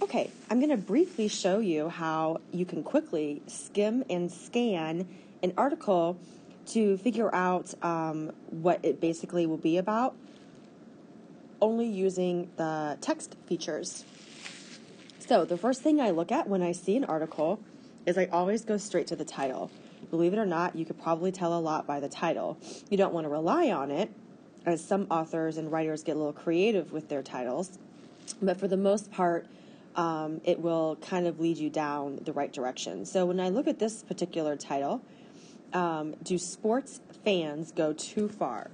Okay, I'm going to briefly show you how you can quickly skim and scan an article to figure out what it basically will be about, only using the text features. So the first thing I look at when I see an article is I always go straight to the title. Believe it or not, you could probably tell a lot by the title. You don't want to rely on it, as some authors and writers get a little creative with their titles, but for the most part, it will kind of lead you down the right direction. So when I look at this particular title, do sports fans go too far?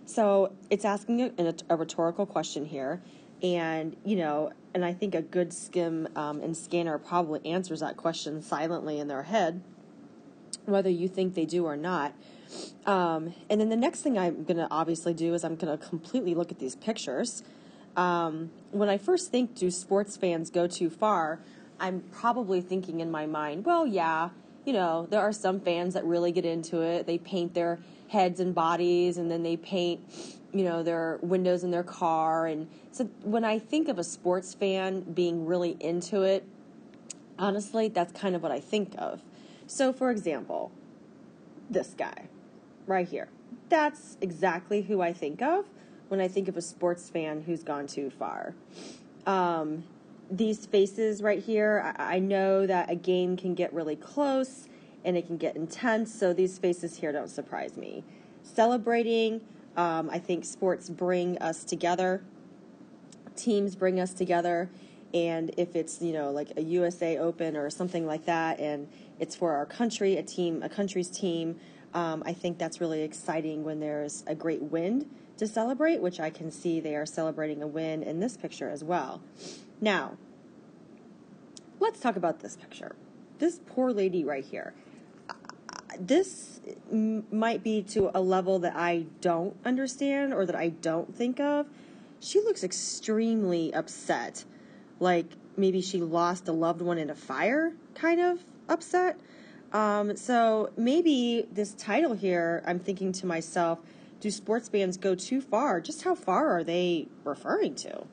So it's asking a rhetorical question here, and and I think a good skim and scanner probably answers that question silently in their head, whether you think they do or not. And then the next thing I'm going to obviously do is I'm going to completely look at these pictures. When I first think, do sports fans go too far, I'm probably thinking in my mind, well, yeah, there are some fans that really get into it. They paint their heads and bodies, and then they paint, their windows in their car. And so when I think of a sports fan being really into it, honestly, that's kind of what I think of. So, for example, this guy right here, that's exactly who I think of when I think of a sports fan who's gone too far. These faces right here, I know that a game can get really close and it can get intense, so these faces here don't surprise me. Celebrating, I think sports bring us together. Teams bring us together, and if it's, like a USA Open or something like that, and it's for our country, a country's team, I think that's really exciting when there's a great win to celebrate, which I can see they are celebrating a win in this picture as well. Now, let's talk about this picture. This poor lady right here. This might be to a level that I don't understand or that I don't think of. She looks extremely upset, like maybe she lost a loved one in a fire, kind of upset. So maybe this title here, I'm thinking to myself, do sports fans go too far? Just how far are they referring to?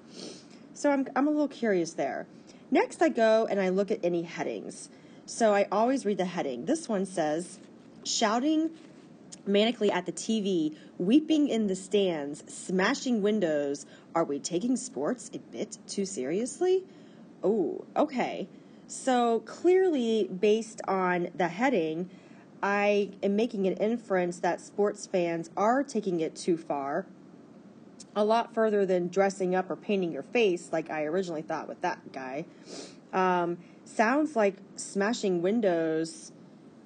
So I'm a little curious there. Next, I go and I look at any headings. So I always read the heading. This one says, shouting manically at the TV, weeping in the stands, smashing windows. Are we taking sports a bit too seriously? Oh, okay. So clearly, based on the heading, I am making an inference that sports fans are taking it too far, a lot further than dressing up or painting your face like I originally thought with that guy. Sounds like smashing windows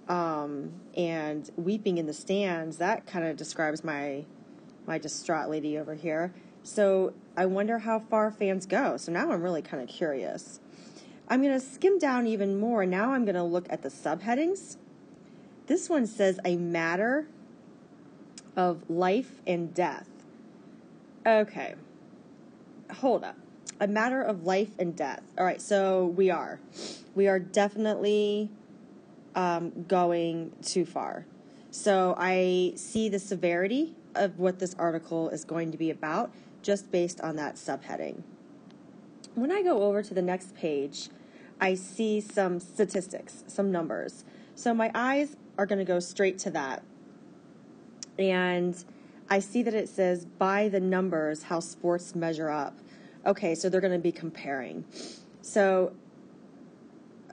and weeping in the stands. That kind of describes my distraught lady over here. So I wonder how far fans go. So now I'm really kind of curious. I'm going to skim down even more. Now I'm going to look at the subheadings. This one says a matter of life and death. Okay, hold up. A matter of life and death. All right, so we are definitely going too far. So I see the severity of what this article is going to be about just based on that subheading. When I go over to the next page, I see some statistics, some numbers. So my eyes are going to go straight to that. And I see that it says, by the numbers, how sports measure up. Okay, so they're going to be comparing. So,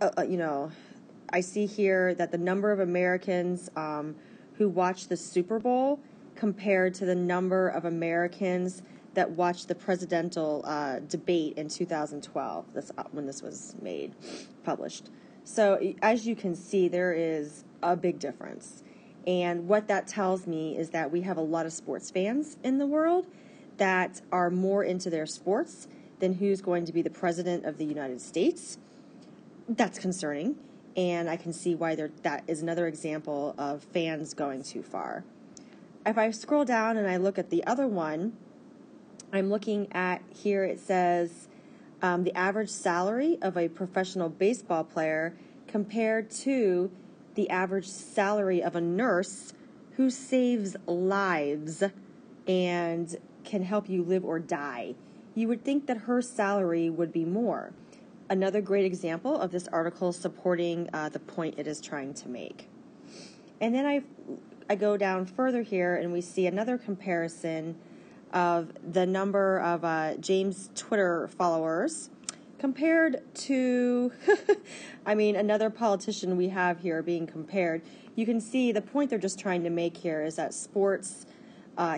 I see here that the number of Americans who watch the Super Bowl compared to the number of Americans that watched the presidential debate in 2012, that's when this was published. So as you can see, there is a big difference. And what that tells me is that we have a lot of sports fans in the world that are more into their sports than who's going to be the president of the United States. That's concerning. And I can see why that is another example of fans going too far. If I scroll down and I look at the other one, I'm looking at here, it says the average salary of a professional baseball player compared to the average salary of a nurse who saves lives and can help you live or die. you would think that her salary would be more. Another great example of this article supporting the point it is trying to make. And then I go down further here and we see another comparison of the number of James' Twitter followers compared to, another politician we have here being compared. You can see the point they're just trying to make here is that sports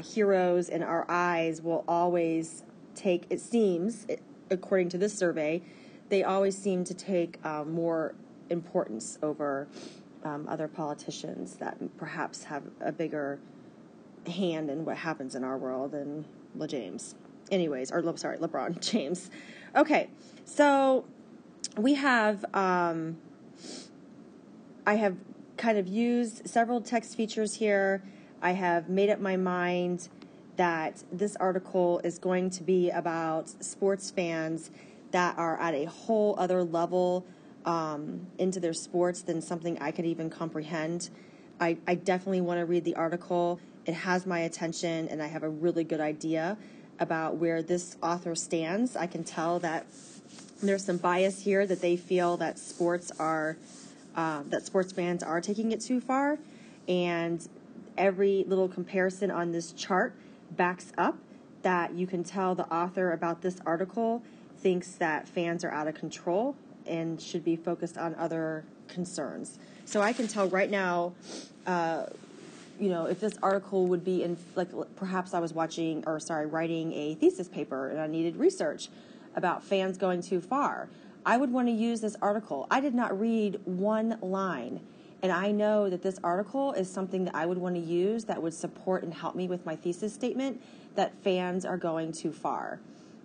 heroes in our eyes will always take, it seems, according to this survey, they always seem to take more importance over other politicians that perhaps have a bigger hand in what happens in our world than LeBron James. Okay, so we have, I have kind of used several text features here. I have made up my mind that this article is going to be about sports fans that are at a whole other level into their sports than something I could even comprehend. I definitely want to read the article. It has my attention, and I have a really good idea about where this author stands. I can tell that there's some bias here, that they feel that sports fans are taking it too far, and every little comparison on this chart backs up that you can tell the author about this article thinks that fans are out of control and should be focused on other concerns. So I can tell right now, if this article would be in, like, perhaps I was writing a thesis paper and I needed research about fans going too far, I would want to use this article. I did not read one line, and I know that this article is something that I would want to use that would support and help me with my thesis statement that fans are going too far.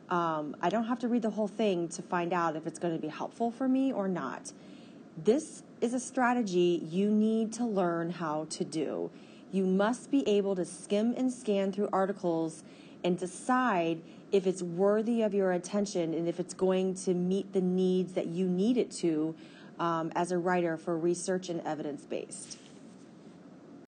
I don't have to read the whole thing to find out if it's going to be helpful for me or not. This is a strategy you need to learn how to do. You must be able to skim and scan through articles and decide if it's worthy of your attention and if it's going to meet the needs that you need it to as a writer for research and evidence-based.